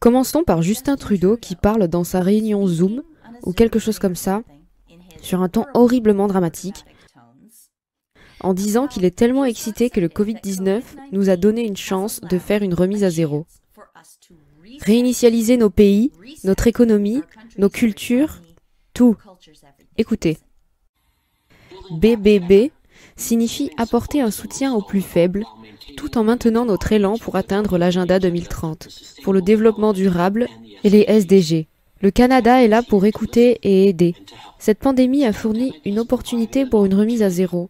Commençons par Justin Trudeau qui parle dans sa réunion Zoom, ou quelque chose comme ça, sur un ton horriblement dramatique, en disant qu'il est tellement excité que le Covid-19 nous a donné une chance de faire une remise à zéro. Réinitialiser nos pays, notre économie, nos cultures, tout. Écoutez. BBB signifie apporter un soutien aux plus faibles, tout en maintenant notre élan pour atteindre l'agenda 2030, pour le développement durable et les SDG. Le Canada est là pour écouter et aider. Cette pandémie a fourni une opportunité pour une remise à zéro.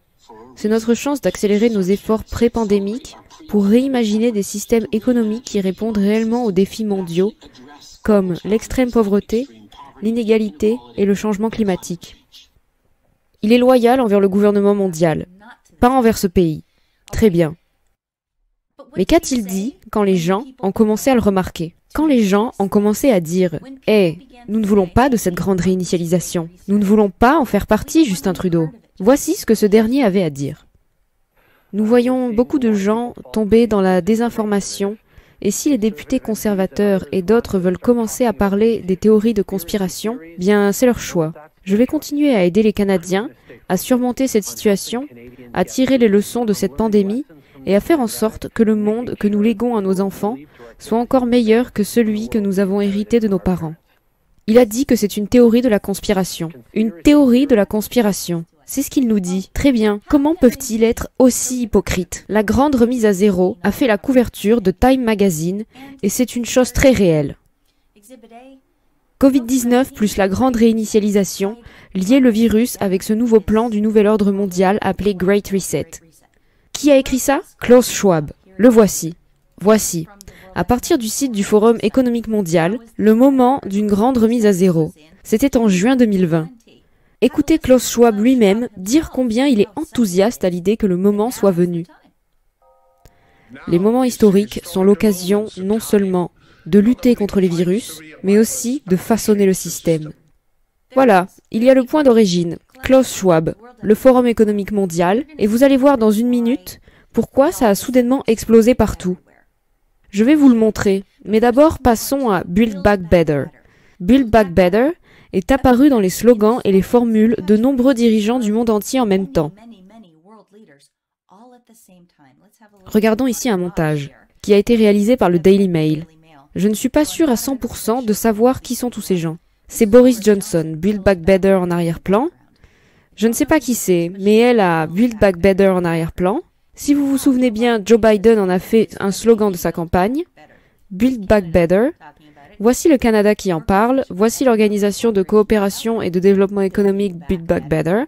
C'est notre chance d'accélérer nos efforts pré-pandémiques pour réimaginer des systèmes économiques qui répondent réellement aux défis mondiaux, comme l'extrême pauvreté, l'inégalité et le changement climatique. Il est loyal envers le gouvernement mondial, pas envers ce pays. Très bien. Mais qu'a-t-il dit quand les gens ont commencé à le remarquer? Quand les gens ont commencé à dire « Hey, nous ne voulons pas de cette grande réinitialisation. Nous ne voulons pas en faire partie, Justin Trudeau. » Voici ce que ce dernier avait à dire. Nous voyons beaucoup de gens tomber dans la désinformation, et si les députés conservateurs et d'autres veulent commencer à parler des théories de conspiration, bien c'est leur choix. Je vais continuer à aider les Canadiens à surmonter cette situation, à tirer les leçons de cette pandémie et à faire en sorte que le monde que nous léguons à nos enfants soit encore meilleur que celui que nous avons hérité de nos parents. Il a dit que c'est une théorie de la conspiration. Une théorie de la conspiration. C'est ce qu'il nous dit. Très bien. Comment peuvent-ils être aussi hypocrites? La grande remise à zéro a fait la couverture de Time Magazine et c'est une chose très réelle. Covid-19 plus la grande réinitialisation liait le virus avec ce nouveau plan du nouvel ordre mondial appelé Great Reset. Qui a écrit ça? Klaus Schwab. Le voici. Voici, à partir du site du Forum économique mondial, le moment d'une grande remise à zéro. C'était en juin 2020. Écoutez Klaus Schwab lui-même dire combien il est enthousiaste à l'idée que le moment soit venu. Les moments historiques sont l'occasion non seulement de lutter contre les virus, mais aussi de façonner le système. Voilà, il y a le point d'origine, Klaus Schwab, le Forum économique mondial, et vous allez voir dans une minute pourquoi ça a soudainement explosé partout. Je vais vous le montrer, mais d'abord passons à Build Back Better. Build Back Better est apparu dans les slogans et les formules de nombreux dirigeants du monde entier en même temps. Regardons ici un montage qui a été réalisé par le Daily Mail. Je ne suis pas sûre à 100% de savoir qui sont tous ces gens. C'est Boris Johnson, Build Back Better en arrière-plan. Je ne sais pas qui c'est, mais elle a Build Back Better en arrière-plan. Si vous vous souvenez bien, Joe Biden en a fait un slogan de sa campagne, Build Back Better. Voici le Canada qui en parle, voici l'organisation de coopération et de développement économique Build Back Better.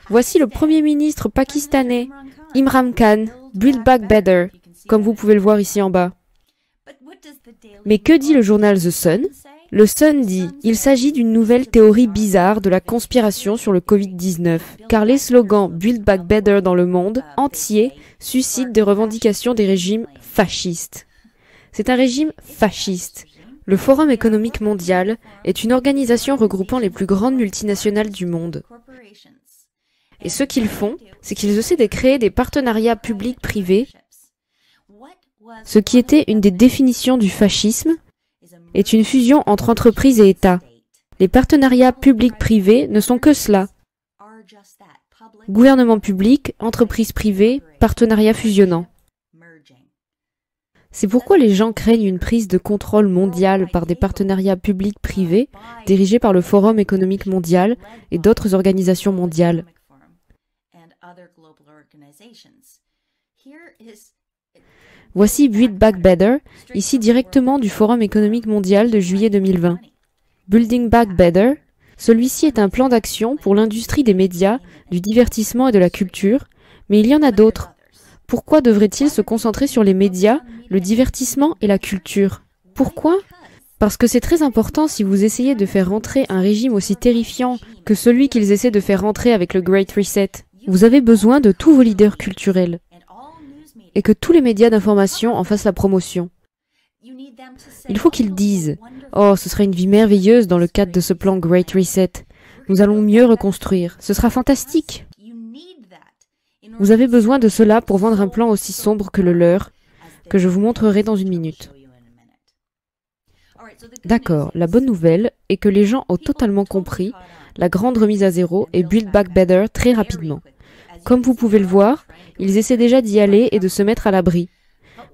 Voici le premier ministre pakistanais, Imran Khan, Build Back Better, comme vous pouvez le voir ici en bas. Mais que dit le journal The Sun? Le Sun dit « Il s'agit d'une nouvelle théorie bizarre de la conspiration sur le Covid-19, car les slogans Build Back Better dans le monde entier suscitent des revendications des régimes fascistes. » C'est un régime fasciste. Le Forum économique mondial est une organisation regroupant les plus grandes multinationales du monde. Et ce qu'ils font, c'est qu'ils essaient de créer des partenariats publics-privés. Ce qui était une des définitions du fascisme est une fusion entre entreprises et États. Les partenariats publics-privés ne sont que cela. Gouvernement public, entreprises privées, partenariats fusionnants. C'est pourquoi les gens craignent une prise de contrôle mondial par des partenariats publics-privés dirigés par le Forum économique mondial et d'autres organisations mondiales. Voici Build Back Better, ici directement du Forum économique mondial de juillet 2020. Building Back Better, celui-ci est un plan d'action pour l'industrie des médias, du divertissement et de la culture, mais il y en a d'autres. Pourquoi devrait-il se concentrer sur les médias, le divertissement et la culture? Pourquoi? Parce que c'est très important si vous essayez de faire rentrer un régime aussi terrifiant que celui qu'ils essaient de faire rentrer avec le Great Reset. Vous avez besoin de tous vos leaders culturels et que tous les médias d'information en fassent la promotion. Il faut qu'ils disent « Oh, ce serait une vie merveilleuse dans le cadre de ce plan Great Reset. Nous allons mieux reconstruire. Ce sera fantastique. » Vous avez besoin de cela pour vendre un plan aussi sombre que le leur, que je vous montrerai dans une minute. D'accord, la bonne nouvelle est que les gens ont totalement compris la grande remise à zéro et Build Back Better très rapidement. Comme vous pouvez le voir, ils essaient déjà d'y aller et de se mettre à l'abri.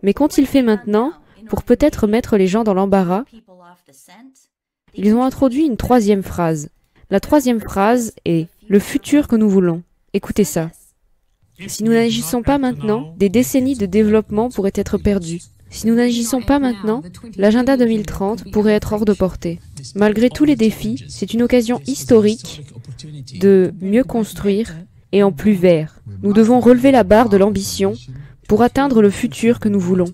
Mais qu'ont-ils fait maintenant pour peut-être mettre les gens dans l'embarras? Ils ont introduit une troisième phrase. La troisième phrase est « le futur que nous voulons ». Écoutez ça. Si nous n'agissons pas maintenant, des décennies de développement pourraient être perdues. Si nous n'agissons pas maintenant, l'agenda 2030 pourrait être hors de portée. Malgré tous les défis, c'est une occasion historique de mieux construire et en plus vert. Nous devons relever la barre de l'ambition pour atteindre le futur que nous voulons.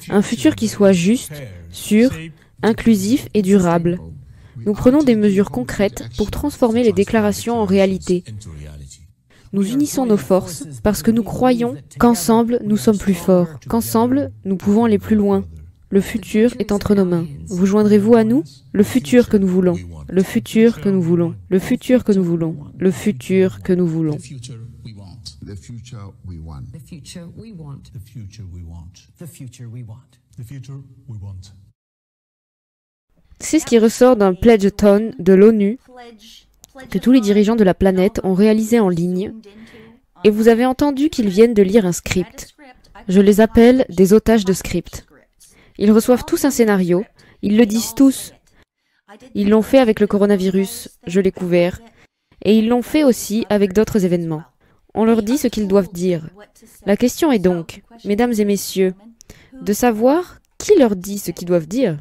Un futur qui soit juste, sûr, inclusif et durable. Nous prenons des mesures concrètes pour transformer les déclarations en réalité. Nous unissons nos forces parce que nous croyons qu'ensemble nous sommes plus forts, qu'ensemble nous pouvons aller plus loin. Le futur est entre nos mains. Vous joindrez-vous à nous? Le futur que nous voulons. Le futur que nous voulons. Le futur que nous voulons. Le futur que nous voulons. The future we want. The future we want. The future we want. The future we want. The future we want. C'est ce qui ressort d'un pledge-a-thon de l'ONU que tous les dirigeants de la planète ont réalisé en ligne, et vous avez entendu qu'ils viennent de lire un script. Je les appelle des otages de script. Ils reçoivent tous un scénario, ils le disent tous. Ils l'ont fait avec le coronavirus, je l'ai couvert, et ils l'ont fait aussi avec d'autres événements. On leur dit ce qu'ils doivent dire. La question est donc, mesdames et messieurs, de savoir qui leur dit ce qu'ils doivent dire.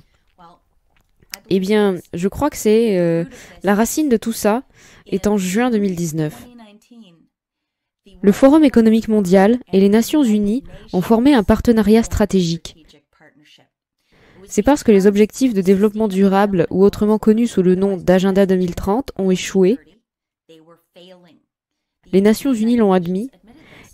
Eh bien, je crois que c'est la racine de tout ça est en juin 2019. Le Forum économique mondial et les Nations unies ont formé un partenariat stratégique. C'est parce que les objectifs de développement durable, ou autrement connus sous le nom d'Agenda 2030, ont échoué. Les Nations unies l'ont admis,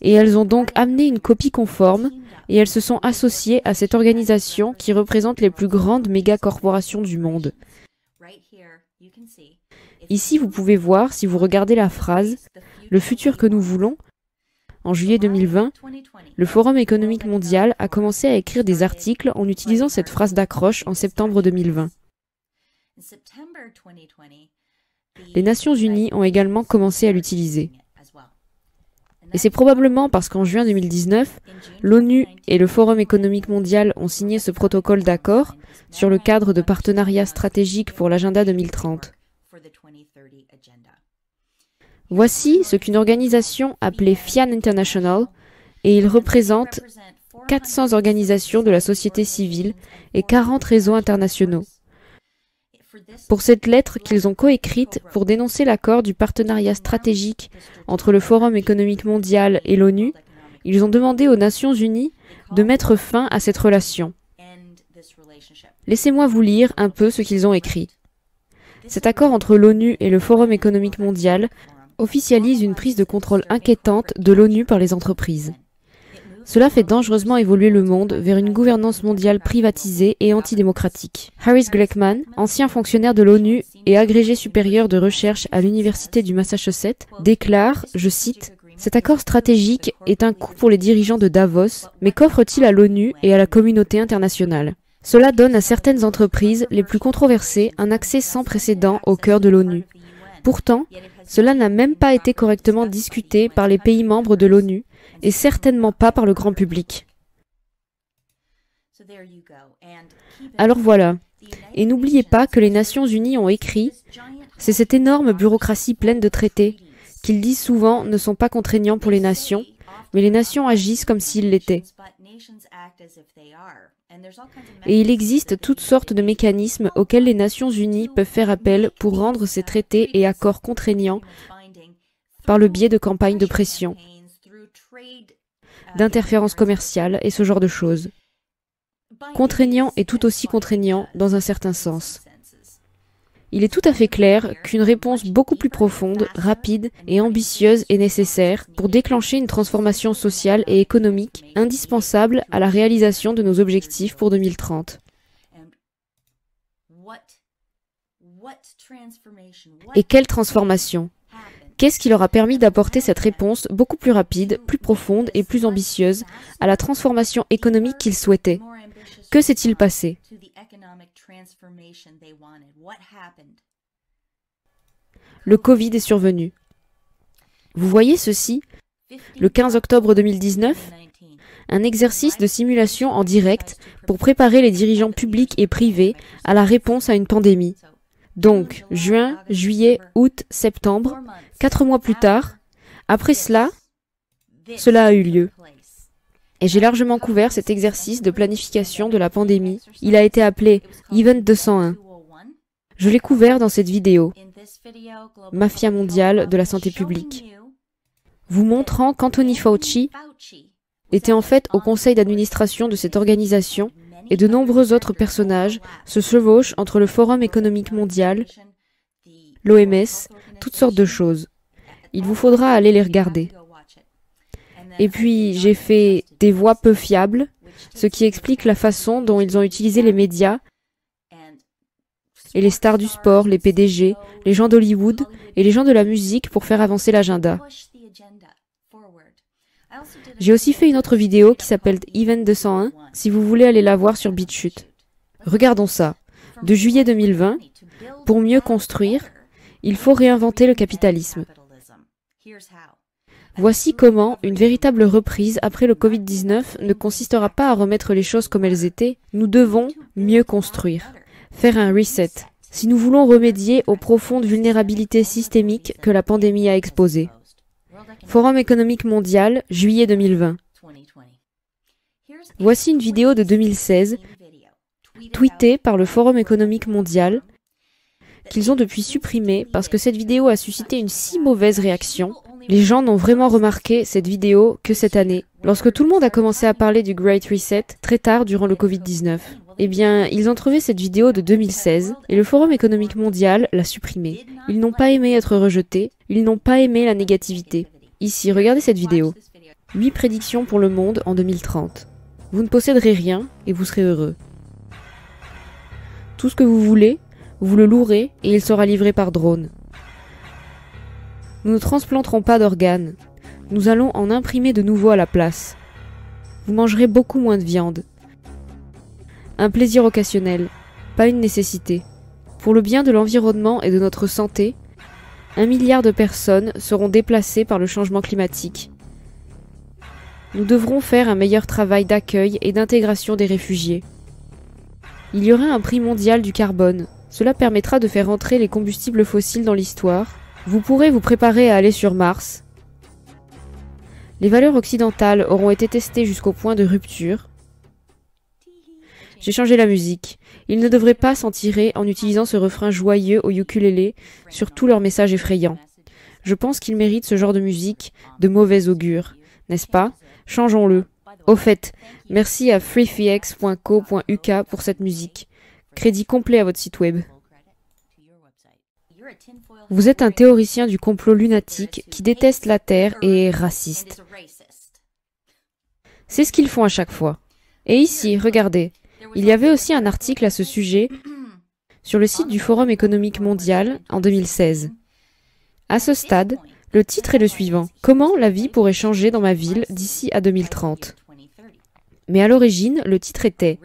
et elles ont donc amené une copie conforme, et elles se sont associées à cette organisation qui représente les plus grandes méga-corporations du monde. Ici, vous pouvez voir, si vous regardez la phrase « Le futur que nous voulons », en juillet 2020, le Forum économique mondial a commencé à écrire des articles en utilisant cette phrase d'accroche en septembre 2020. Les Nations unies ont également commencé à l'utiliser. Et c'est probablement parce qu'en juin 2019, l'ONU et le Forum économique mondial ont signé ce protocole d'accord sur le cadre de partenariat stratégique pour l'agenda 2030. Voici ce qu'une organisation appelée FIAN International, et il représente 400 organisations de la société civile et 40 réseaux internationaux. Pour cette lettre qu'ils ont coécrite pour dénoncer l'accord du partenariat stratégique entre le Forum économique mondial et l'ONU, ils ont demandé aux Nations unies de mettre fin à cette relation. Laissez-moi vous lire un peu ce qu'ils ont écrit. Cet accord entre l'ONU et le Forum économique mondial officialise une prise de contrôle inquiétante de l'ONU par les entreprises. Cela fait dangereusement évoluer le monde vers une gouvernance mondiale privatisée et antidémocratique. Harris Glickman, ancien fonctionnaire de l'ONU et agrégé supérieur de recherche à l'Université du Massachusetts, déclare, je cite, « Cet accord stratégique est un coup pour les dirigeants de Davos, mais qu'offre-t-il à l'ONU et à la communauté internationale ? Cela donne à certaines entreprises les plus controversées un accès sans précédent au cœur de l'ONU. Pourtant, cela n'a même pas été correctement discuté par les pays membres de l'ONU, et certainement pas par le grand public. » Alors voilà. Et n'oubliez pas que les Nations unies ont écrit « C'est cette énorme bureaucratie pleine de traités, qu'ils disent souvent ne sont pas contraignants pour les nations, mais les nations agissent comme s'ils l'étaient. » Et il existe toutes sortes de mécanismes auxquels les Nations unies peuvent faire appel pour rendre ces traités et accords contraignants par le biais de campagnes de pression, d'interférences commerciales et ce genre de choses. Contraignant et tout aussi contraignant dans un certain sens. Il est tout à fait clair qu'une réponse beaucoup plus profonde, rapide et ambitieuse est nécessaire pour déclencher une transformation sociale et économique indispensable à la réalisation de nos objectifs pour 2030. Et quelle transformation ? Qu'est-ce qui leur a permis d'apporter cette réponse beaucoup plus rapide, plus profonde et plus ambitieuse à la transformation économique qu'ils souhaitaient ? Que s'est-il passé ? Le Covid est survenu. Vous voyez ceci, le 15 octobre 2019, un exercice de simulation en direct pour préparer les dirigeants publics et privés à la réponse à une pandémie. Donc, juin, juillet, août, septembre, 4 mois plus tard, après cela a eu lieu. Et j'ai largement couvert cet exercice de planification de la pandémie. Il a été appelé Event 201. Je l'ai couvert dans cette vidéo, Mafia mondiale de la santé publique, vous montrant qu'Anthony Fauci était en fait au conseil d'administration de cette organisation et de nombreux autres personnages se chevauchent entre le Forum économique mondial, l'OMS, toutes sortes de choses. Il vous faudra aller les regarder. Et puis, j'ai fait des voix peu fiables, ce qui explique la façon dont ils ont utilisé les médias et les stars du sport, les PDG, les gens d'Hollywood et les gens de la musique pour faire avancer l'agenda. J'ai aussi fait une autre vidéo qui s'appelle Event 201, si vous voulez aller la voir sur BitChute. Regardons ça. De juillet 2020, pour mieux construire, il faut réinventer le capitalisme. Voici comment une véritable reprise après le Covid-19 ne consistera pas à remettre les choses comme elles étaient. Nous devons mieux construire, faire un reset, si nous voulons remédier aux profondes vulnérabilités systémiques que la pandémie a exposées. Forum économique mondial, juillet 2020. Voici une vidéo de 2016, tweetée par le Forum économique mondial, qu'ils ont depuis supprimée parce que cette vidéo a suscité une si mauvaise réaction. Les gens n'ont vraiment remarqué cette vidéo que cette année, lorsque tout le monde a commencé à parler du Great Reset très tard durant le Covid-19. Eh bien, ils ont trouvé cette vidéo de 2016 et le Forum économique mondial l'a supprimée. Ils n'ont pas aimé être rejetés, ils n'ont pas aimé la négativité. Ici, regardez cette vidéo. 8 prédictions pour le monde en 2030. Vous ne posséderez rien et vous serez heureux. Tout ce que vous voulez, vous le louerez et il sera livré par drone. Nous ne transplanterons pas d'organes. Nous allons en imprimer de nouveaux à la place. Vous mangerez beaucoup moins de viande. Un plaisir occasionnel, pas une nécessité. Pour le bien de l'environnement et de notre santé, 1 milliard de personnes seront déplacées par le changement climatique. Nous devrons faire un meilleur travail d'accueil et d'intégration des réfugiés. Il y aura un prix mondial du carbone. Cela permettra de faire entrer les combustibles fossiles dans l'histoire. Vous pourrez vous préparer à aller sur Mars. Les valeurs occidentales auront été testées jusqu'au point de rupture. J'ai changé la musique. Ils ne devraient pas s'en tirer en utilisant ce refrain joyeux au ukulélé sur tous leurs messages effrayants. Je pense qu'ils méritent ce genre de musique de mauvais augure, n'est-ce pas? Changeons-le. Au fait, merci à freefx.co.uk pour cette musique. Crédit complet à votre site web. Vous êtes un théoricien du complot lunatique qui déteste la Terre et est raciste. C'est ce qu'ils font à chaque fois. Et ici, regardez, il y avait aussi un article à ce sujet sur le site du Forum économique mondial en 2016. À ce stade, le titre est le suivant. Comment la vie pourrait changer dans ma ville d'ici à 2030? Mais à l'origine, le titre était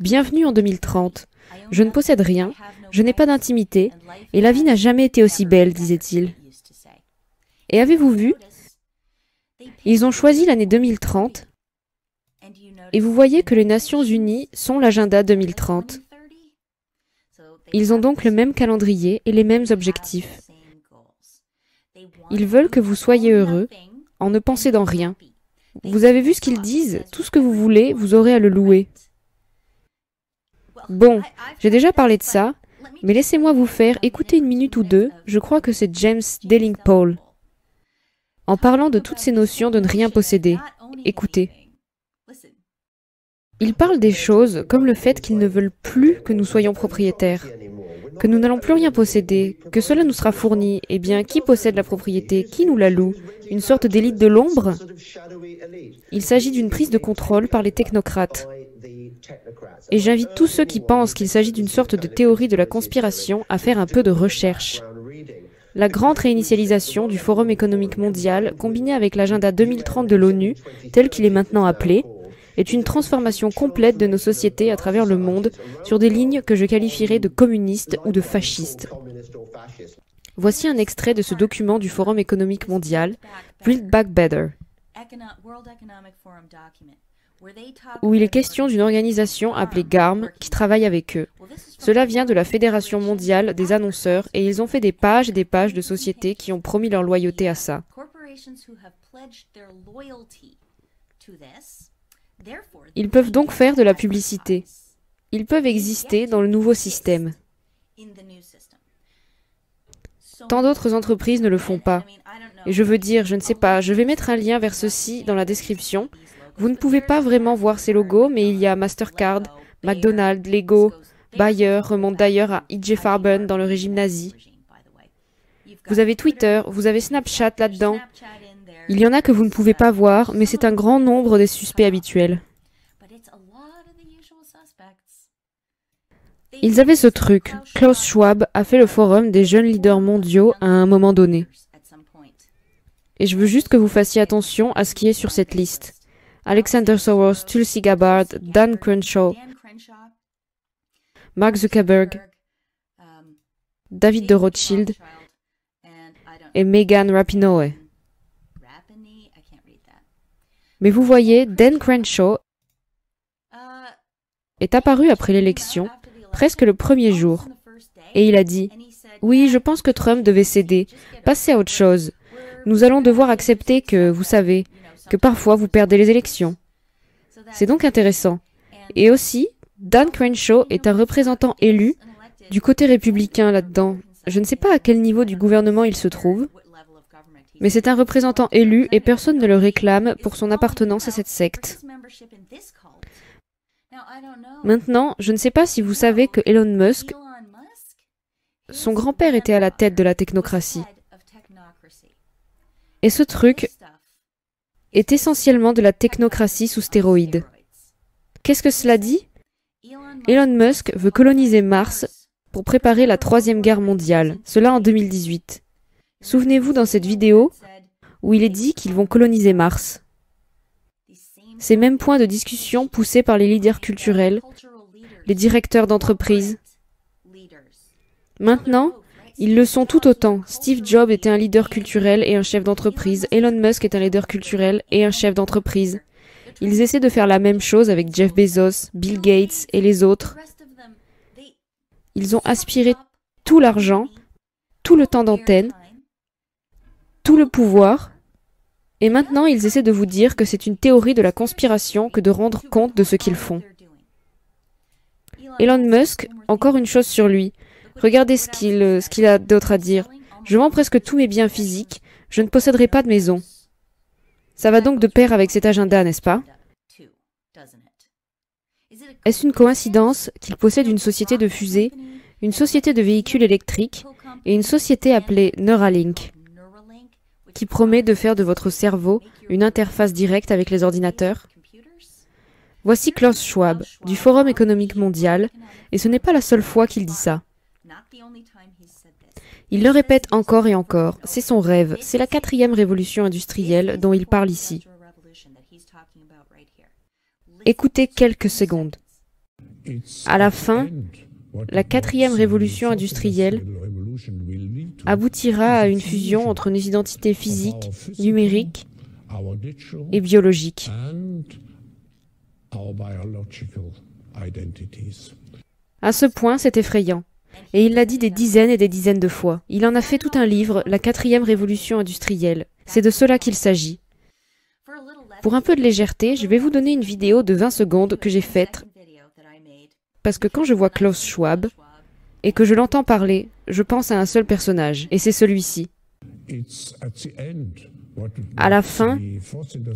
Bienvenue en 2030. Je ne possède rien, je n'ai pas d'intimité, et la vie n'a jamais été aussi belle, disait-il. Et avez-vous vu? Ils ont choisi l'année 2030, et vous voyez que les Nations Unies sont l'agenda 2030. Ils ont donc le même calendrier et les mêmes objectifs. Ils veulent que vous soyez heureux, en ne possédant rien. Vous avez vu ce qu'ils disent? Tout ce que vous voulez, vous aurez à le louer. Bon, j'ai déjà parlé de ça, mais laissez-moi vous faire écouter 1 minute ou 2, je crois que c'est James Delingpole. En parlant de toutes ces notions de ne rien posséder, écoutez. Il parle des choses comme le fait qu'ils ne veulent plus que nous soyons propriétaires, que nous n'allons plus rien posséder, que cela nous sera fourni. Eh bien, qui possède la propriété? Qui nous la loue? Une sorte d'élite de l'ombre? Il s'agit d'une prise de contrôle par les technocrates. Et j'invite tous ceux qui pensent qu'il s'agit d'une sorte de théorie de la conspiration à faire un peu de recherche. La grande réinitialisation du Forum économique mondial, combinée avec l'agenda 2030 de l'ONU, tel qu'il est maintenant appelé, est une transformation complète de nos sociétés à travers le monde sur des lignes que je qualifierais de communistes ou de fascistes. Voici un extrait de ce document du Forum économique mondial, Build Back Better, où il est question d'une organisation appelée GARM qui travaille avec eux. Cela vient de la Fédération mondiale des annonceurs et ils ont fait des pages et des pages de sociétés qui ont promis leur loyauté à ça. Ils peuvent donc faire de la publicité. Ils peuvent exister dans le nouveau système. Tant d'autres entreprises ne le font pas. Et je veux dire, je ne sais pas, je vais mettre un lien vers ceci dans la description. Vous ne pouvez pas vraiment voir ces logos, mais il y a Mastercard, McDonald's, Lego, Bayer, remonte d'ailleurs à I.J. Farben dans le régime nazi. Vous avez Twitter, vous avez Snapchat là-dedans. Il y en a que vous ne pouvez pas voir, mais c'est un grand nombre des suspects habituels. Ils avaient ce truc. Klaus Schwab a fait le forum des jeunes leaders mondiaux à un moment donné. Et je veux juste que vous fassiez attention à ce qui est sur cette liste. Alexander Sowers, Tulsi Gabbard, Dan Crenshaw, Mark Zuckerberg, David de Rothschild et Megan Rapinoe. Mais vous voyez, Dan Crenshaw est apparu après l'élection, presque le premier jour, et il a dit « Oui, je pense que Trump devait céder, passer à autre chose. Nous allons devoir accepter que, vous savez, que parfois vous perdez les élections. » C'est donc intéressant. Et aussi, Dan Crenshaw est un représentant élu du côté républicain là-dedans. Je ne sais pas à quel niveau du gouvernement il se trouve, mais c'est un représentant élu et personne ne le réclame pour son appartenance à cette secte. Maintenant, je ne sais pas si vous savez que Elon Musk, son grand-père était à la tête de la technocratie. Et ce truc est essentiellement de la technocratie sous stéroïdes. Qu'est-ce que cela dit? Elon Musk veut coloniser Mars pour préparer la Troisième Guerre mondiale, cela en 2018. Souvenez-vous dans cette vidéo où il est dit qu'ils vont coloniser Mars. Ces mêmes points de discussion poussés par les leaders culturels, les directeurs d'entreprise. Maintenant, ils le sont tout autant. Steve Jobs était un leader culturel et un chef d'entreprise. Elon Musk est un leader culturel et un chef d'entreprise. Ils essaient de faire la même chose avec Jeff Bezos, Bill Gates et les autres. Ils ont aspiré tout l'argent, tout le temps d'antenne, tout le pouvoir, et maintenant ils essaient de vous dire que c'est une théorie de la conspiration que de rendre compte de ce qu'ils font. Elon Musk, encore une chose sur lui. Regardez ce qu'il a d'autre à dire. Je vends presque tous mes biens physiques, je ne posséderai pas de maison. Ça va donc de pair avec cet agenda, n'est-ce pas? Est-ce une coïncidence qu'il possède une société de fusées, une société de véhicules électriques et une société appelée Neuralink, qui promet de faire de votre cerveau une interface directe avec les ordinateurs? Voici Klaus Schwab, du Forum économique mondial, et ce n'est pas la seule fois qu'il dit ça. Il le répète encore et encore, c'est son rêve, c'est la 4e révolution industrielle dont il parle ici. Écoutez quelques secondes. À la fin, la 4e révolution industrielle aboutira à une fusion entre nos identités physiques, numériques et biologiques. À ce point, c'est effrayant. Et il l'a dit des dizaines et des dizaines de fois. Il en a fait tout un livre, La 4e révolution industrielle. C'est de cela qu'il s'agit. Pour un peu de légèreté, je vais vous donner une vidéo de 20 secondes que j'ai faite, parce que quand je vois Klaus Schwab, et que je l'entends parler, je pense à un seul personnage, et c'est celui-ci. À la fin,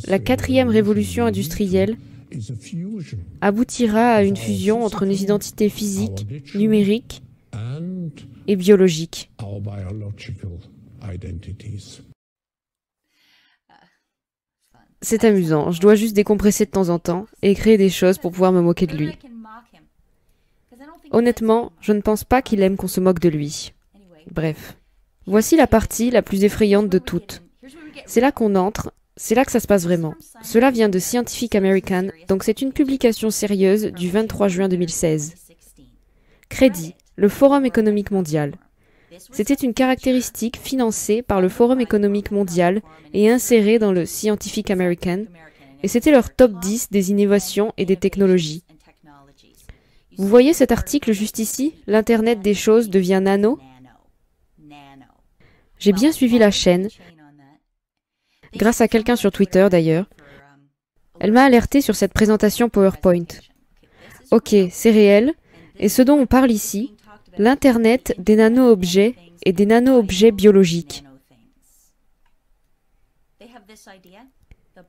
la 4e révolution industrielle aboutira à une fusion entre nos identités physiques, numériques et biologiques. C'est amusant, je dois juste décompresser de temps en temps et créer des choses pour pouvoir me moquer de lui. Honnêtement, je ne pense pas qu'il aime qu'on se moque de lui. Bref. Voici la partie la plus effrayante de toutes. C'est là qu'on entre, C'est là que ça se passe vraiment. Cela vient de Scientific American, donc c'est une publication sérieuse du 23 juin 2016. Crédit, le Forum économique mondial. C'était une caractéristique financée par le Forum économique mondial et insérée dans le Scientific American, et c'était leur top 10 des innovations et des technologies. Vous voyez cet article juste ici? L'Internet des choses devient nano? J'ai bien suivi la chaîne, grâce à quelqu'un sur Twitter d'ailleurs. Elle m'a alerté sur cette présentation PowerPoint. Ok, c'est réel, et ce dont on parle ici, l'Internet des nano-objets et des nano-objets biologiques.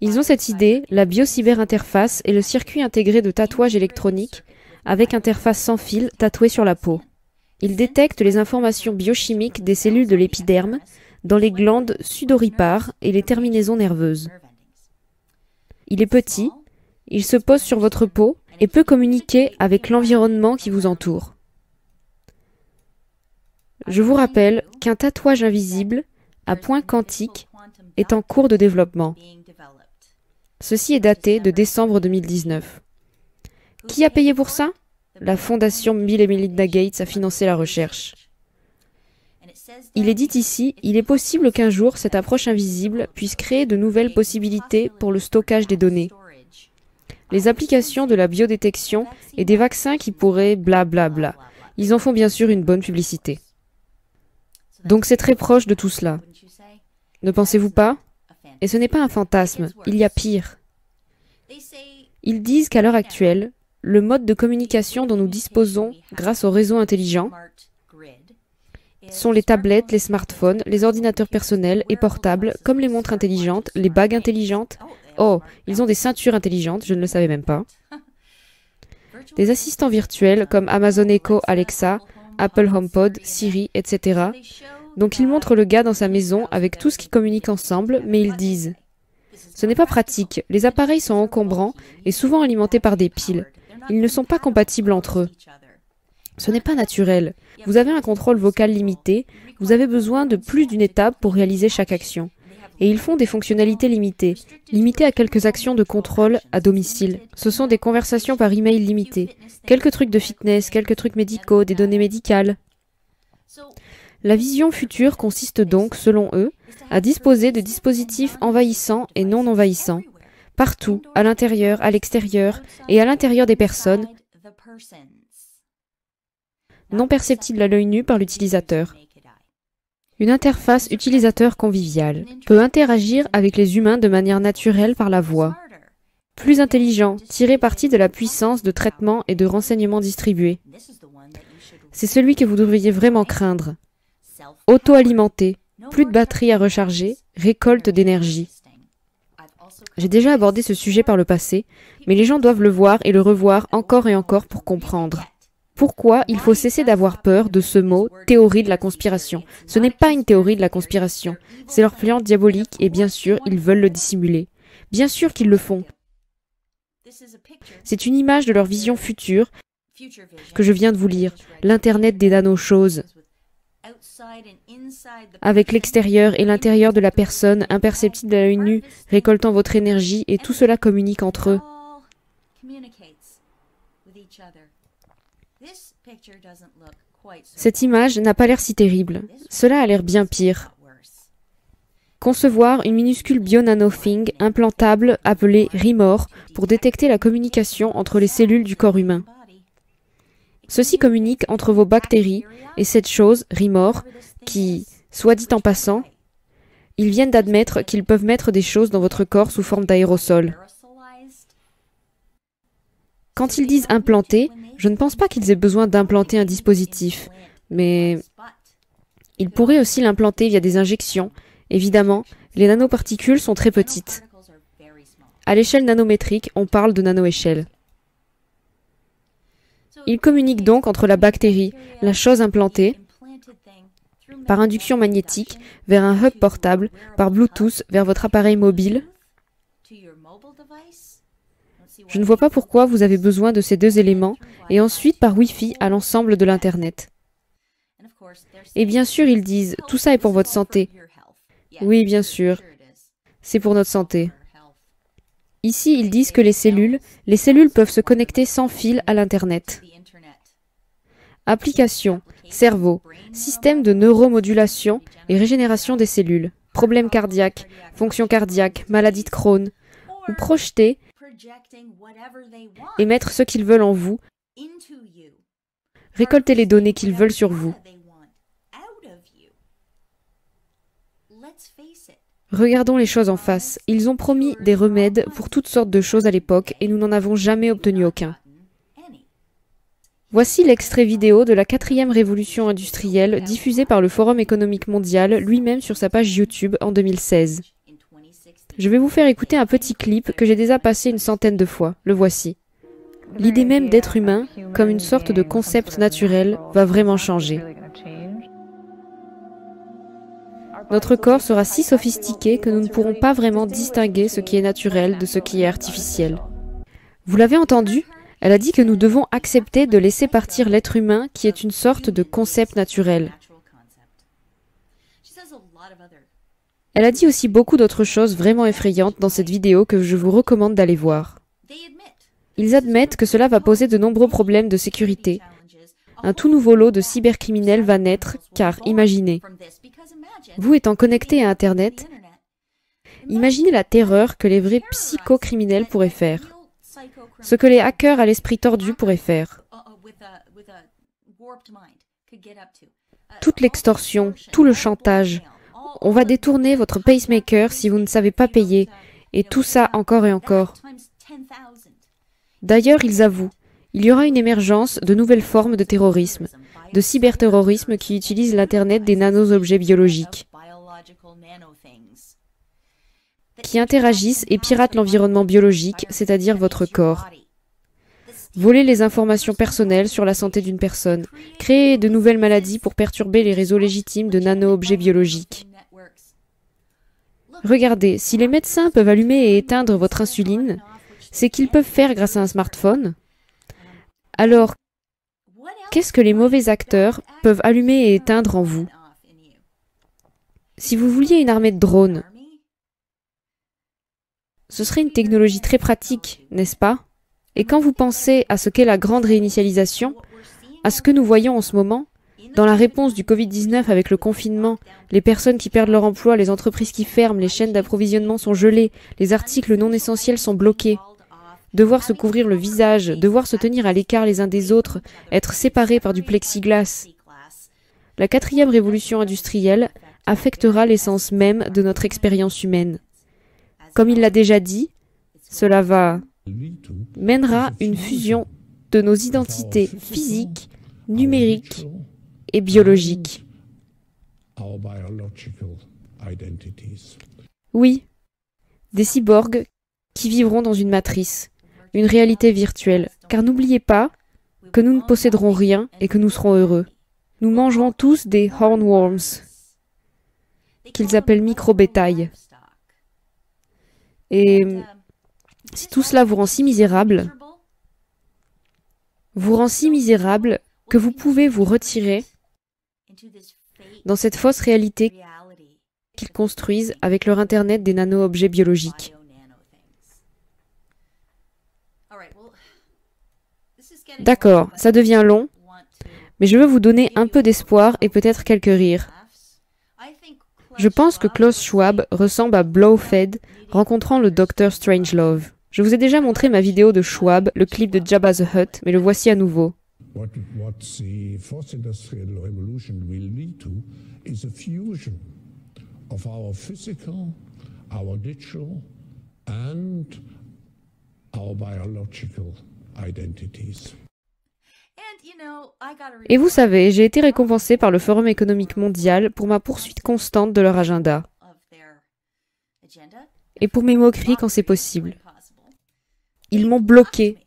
Ils ont cette idée, la bio-cyber-interface et le circuit intégré de tatouage électronique avec interface sans fil tatouée sur la peau. Ils détectent les informations biochimiques des cellules de l'épiderme dans les glandes sudoripares et les terminaisons nerveuses. Il est petit, il se pose sur votre peau et peut communiquer avec l'environnement qui vous entoure. Je vous rappelle qu'un tatouage invisible, à point quantique, est en cours de développement. Ceci est daté de décembre 2019. Qui a payé pour ça? La fondation Bill et Melinda Gates a financé la recherche. Il est dit ici, il est possible qu'un jour cette approche invisible puisse créer de nouvelles possibilités pour le stockage des données. Les applications de la biodétection et des vaccins qui pourraient blablabla. Ils en font bien sûr une bonne publicité. Donc c'est très proche de tout cela. Ne pensez-vous pas? Et ce n'est pas un fantasme, il y a pire. Ils disent qu'à l'heure actuelle, le mode de communication dont nous disposons grâce aux réseaux intelligents sont les tablettes, les smartphones, les ordinateurs personnels et portables, comme les montres intelligentes, les bagues intelligentes. Oh, ils ont des ceintures intelligentes, je ne le savais même pas. Des assistants virtuels comme Amazon Echo, Alexa, Apple HomePod, Siri, etc. Donc ils montrent le gars dans sa maison avec tout ce qui communique ensemble, mais ils disent « Ce n'est pas pratique, les appareils sont encombrants et souvent alimentés par des piles. Ils ne sont pas compatibles entre eux. Ce n'est pas naturel. Vous avez un contrôle vocal limité, vous avez besoin de plus d'une étape pour réaliser chaque action. Et ils font des fonctionnalités limitées, limitées à quelques actions de contrôle à domicile. Ce sont des conversations par email limitées, quelques trucs de fitness, quelques trucs médicaux, des données médicales. La vision future consiste donc, selon eux, à disposer de dispositifs envahissants et non envahissants, partout, à l'intérieur, à l'extérieur et à l'intérieur des personnes, non perceptibles à l'œil nu par l'utilisateur. Une interface utilisateur conviviale peut interagir avec les humains de manière naturelle par la voix. Plus intelligent, tirer parti de la puissance de traitement et de renseignements distribués. C'est celui que vous devriez vraiment craindre. Auto-alimenté, plus de batterie à recharger, récolte d'énergie. J'ai déjà abordé ce sujet par le passé, mais les gens doivent le voir et le revoir encore et encore pour comprendre. Pourquoi il faut cesser d'avoir peur de ce mot « théorie de la conspiration ». Ce n'est pas une théorie de la conspiration, c'est leur plan diabolique et bien sûr, ils veulent le dissimuler. Bien sûr qu'ils le font. C'est une image de leur vision future que je viens de vous lire, l'Internet des nano-choses. Avec l'extérieur et l'intérieur de la personne, imperceptible à l'œil nu, récoltant votre énergie et tout cela communique entre eux. Cette image n'a pas l'air si terrible. Cela a l'air bien pire. Concevoir une minuscule bio-nano-thing implantable appelée RIMOR pour détecter la communication entre les cellules du corps humain. Ceci communique entre vos bactéries et cette chose, RIMOR, qui, soit dit en passant, ils viennent d'admettre qu'ils peuvent mettre des choses dans votre corps sous forme d'aérosol. Quand ils disent implanter, je ne pense pas qu'ils aient besoin d'implanter un dispositif, mais ils pourraient aussi l'implanter via des injections. Évidemment, les nanoparticules sont très petites. À l'échelle nanométrique, on parle de nanoéchelle. Ils communiquent donc entre la bactérie, la chose implantée, par induction magnétique, vers un hub portable, par Bluetooth vers votre appareil mobile. Je ne vois pas pourquoi vous avez besoin de ces deux éléments, et ensuite par Wi-Fi à l'ensemble de l'Internet. Et bien sûr, ils disent, tout ça est pour votre santé. Oui, bien sûr. c'est pour notre santé. Ici, ils disent que les cellules peuvent se connecter sans fil à l'Internet. Application, cerveau, système de neuromodulation et régénération des cellules, problèmes cardiaques, fonction cardiaque, maladie de Crohn, ou projeter et mettre ce qu'ils veulent en vous, récolter les données qu'ils veulent sur vous. Regardons les choses en face. Ils ont promis des remèdes pour toutes sortes de choses à l'époque et nous n'en avons jamais obtenu aucun. Voici l'extrait vidéo de la 4e révolution industrielle diffusé par le Forum économique mondial lui-même sur sa page YouTube en 2016. Je vais vous faire écouter un petit clip que j'ai déjà passé une centaine de fois. Le voici. L'idée même d'être humain, comme une sorte de concept naturel, va vraiment changer. Notre corps sera si sophistiqué que nous ne pourrons pas vraiment distinguer ce qui est naturel de ce qui est artificiel. Vous l'avez entendu ? Elle a dit que nous devons accepter de laisser partir l'être humain qui est une sorte de concept naturel. Elle a dit aussi beaucoup d'autres choses vraiment effrayantes dans cette vidéo que je vous recommande d'aller voir. Ils admettent que cela va poser de nombreux problèmes de sécurité. Un tout nouveau lot de cybercriminels va naître, car imaginez, vous étant connecté à Internet, imaginez la terreur que les vrais psychocriminels pourraient faire. Ce que les hackers à l'esprit tordu pourraient faire. Toute l'extorsion, tout le chantage. On va détourner votre pacemaker si vous ne savez pas payer. Et tout ça encore et encore. D'ailleurs, ils avouent, il y aura une émergence de nouvelles formes de terrorisme, de cyberterrorisme qui utilisent l'Internet des nano-objets biologiques, qui interagissent et piratent l'environnement biologique, c'est-à-dire votre corps. Voler les informations personnelles sur la santé d'une personne, créer de nouvelles maladies pour perturber les réseaux légitimes de nano-objets biologiques. Regardez, si les médecins peuvent allumer et éteindre votre insuline, c'est qu'ils peuvent faire grâce à un smartphone. Alors, qu'est-ce que les mauvais acteurs peuvent allumer et éteindre en vous? Si vous vouliez une armée de drones, ce serait une technologie très pratique, n'est-ce pas? Et quand vous pensez à ce qu'est la grande réinitialisation, à ce que nous voyons en ce moment, dans la réponse du Covid-19 avec le confinement, les personnes qui perdent leur emploi, les entreprises qui ferment, les chaînes d'approvisionnement sont gelées, les articles non essentiels sont bloqués. Devoir se couvrir le visage, devoir se tenir à l'écart les uns des autres, être séparés par du plexiglas. La 4e révolution industrielle affectera l'essence même de notre expérience humaine. Comme il l'a déjà dit, cela mènera une fusion de nos identités physiques, numériques et biologiques. Oui, des cyborgs qui vivront dans une matrice, une réalité virtuelle, car n'oubliez pas que nous ne posséderons rien et que nous serons heureux. Nous mangerons tous des hornworms, qu'ils appellent micro-bétail. Et si tout cela vous rend si misérable que vous pouvez vous retirer dans cette fausse réalité qu'ils construisent avec leur Internet des nano-objets biologiques. D'accord, ça devient long, mais je veux vous donner un peu d'espoir et peut-être quelques rires. Je pense que Klaus Schwab ressemble à Blofeld rencontrant le Dr Strangelove. Je vous ai déjà montré ma vidéo de Schwab, le clip de Jabba the Hutt, mais le voici à nouveau. What the fourth industrial revolution will lead to is a fusion of our physical, our digital, and our biological identities. Et vous savez, j'ai été récompensé par le Forum économique mondial pour ma poursuite constante de leur agenda et pour mes moqueries quand c'est possible. Ils m'ont bloqué.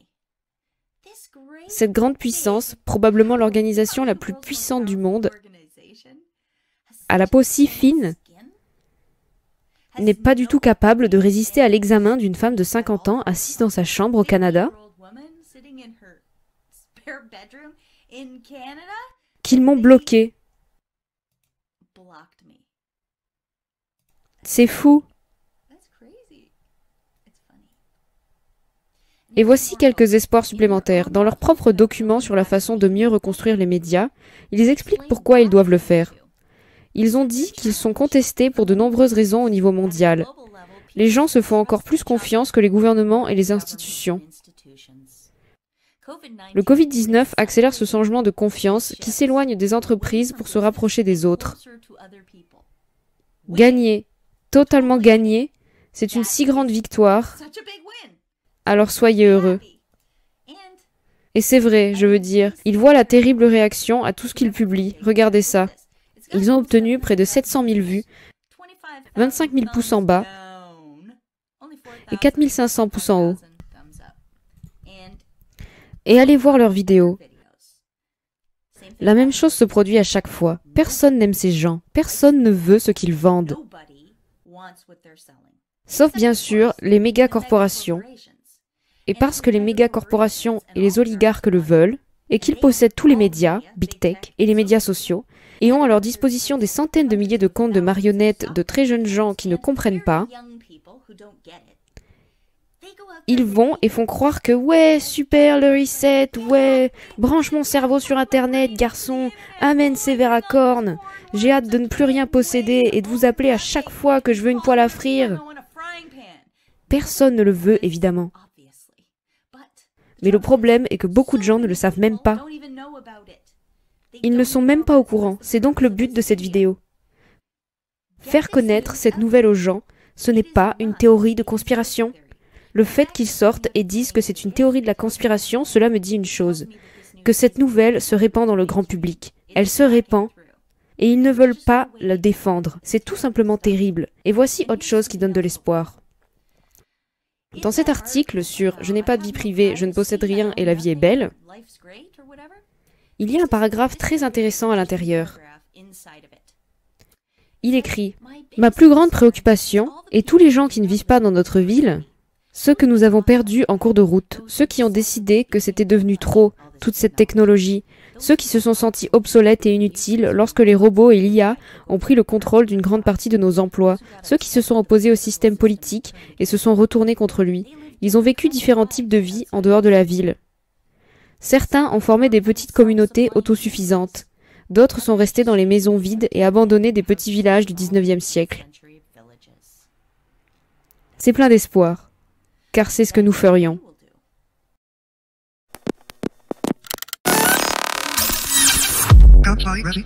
Cette grande puissance, probablement l'organisation la plus puissante du monde, à la peau si fine, n'est pas du tout capable de résister à l'examen d'une femme de 50 ans assise dans sa chambre au Canada, qu'ils m'ont bloqué. C'est fou. Et voici quelques espoirs supplémentaires. Dans leurs propres documents sur la façon de mieux reconstruire les médias, ils expliquent pourquoi ils doivent le faire. Ils ont dit qu'ils sont contestés pour de nombreuses raisons au niveau mondial. Les gens se font encore plus confiance que les gouvernements et les institutions. Le Covid-19 accélère ce changement de confiance qui s'éloigne des entreprises pour se rapprocher des autres. Gagner, totalement gagner, c'est une si grande victoire. Alors soyez heureux. Et c'est vrai, je veux dire, ils voient la terrible réaction à tout ce qu'ils publient. Regardez ça. Ils ont obtenu près de 700 000 vues, 25 000 pouces en bas et 4 500 pouces en haut. Et allez voir leurs vidéos. La même chose se produit à chaque fois. Personne n'aime ces gens. Personne ne veut ce qu'ils vendent. Sauf bien sûr les méga-corporations. Et parce que les méga-corporations et les oligarques le veulent, et qu'ils possèdent tous les médias, Big Tech, et les médias sociaux, et ont à leur disposition des centaines de milliers de comptes de marionnettes de très jeunes gens qui ne comprennent pas, ils vont et font croire que « Ouais, super le reset, ouais, branche mon cerveau sur Internet, garçon, amen sévère à cornes, j'ai hâte de ne plus rien posséder et de vous appeler à chaque fois que je veux une poêle à frire. » Personne ne le veut, évidemment. Mais le problème est que beaucoup de gens ne le savent même pas. Ils ne sont même pas au courant, c'est donc le but de cette vidéo. Faire connaître cette nouvelle aux gens, ce n'est pas une théorie de conspiration. Le fait qu'ils sortent et disent que c'est une théorie de la conspiration, cela me dit une chose, que cette nouvelle se répand dans le grand public. Elle se répand, et ils ne veulent pas la défendre. C'est tout simplement terrible. Et voici autre chose qui donne de l'espoir. Dans cet article sur « Je n'ai pas de vie privée, je ne possède rien et la vie est belle », il y a un paragraphe très intéressant à l'intérieur. Il écrit « Ma plus grande préoccupation, et tous les gens qui ne vivent pas dans notre ville, ceux que nous avons perdus en cours de route, ceux qui ont décidé que c'était devenu trop, toute cette technologie, ceux qui se sont sentis obsolètes et inutiles lorsque les robots et l'IA ont pris le contrôle d'une grande partie de nos emplois, ceux qui se sont opposés au système politique et se sont retournés contre lui. Ils ont vécu différents types de vie en dehors de la ville. Certains ont formé des petites communautés autosuffisantes. D'autres sont restés dans les maisons vides et abandonnés des petits villages du 19e siècle. C'est plein d'espoir, car c'est ce que nous ferions. Outside, ready?